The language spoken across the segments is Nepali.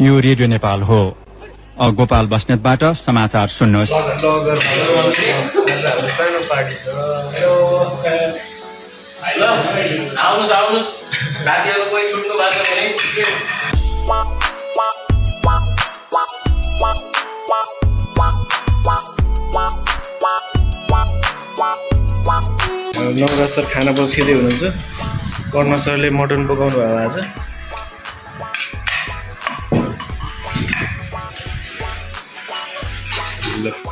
यो रेडियो नेपाल हो। गोपाल बस्नेतबाट समाचार सुन्नुहोस्। सानो पार्टी छ। आउनुहोस् साथीहरु कोही छुट्नु भएको छ भने नवराज सर खाना पस्किँदै हुनुहुन्छ। कर्ण सरले मटन पकाउनु भयो आज।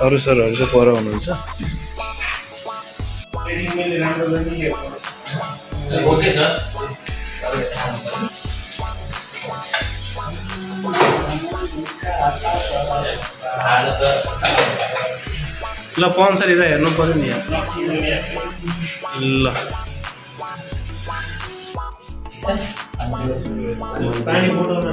अरू सरहरू चाहिँ पर हुनुहुन्छ। Okay sir. ल पन्सर हेरेर हेर्नु पर्यो नि यहाँ। ल पानी बोतल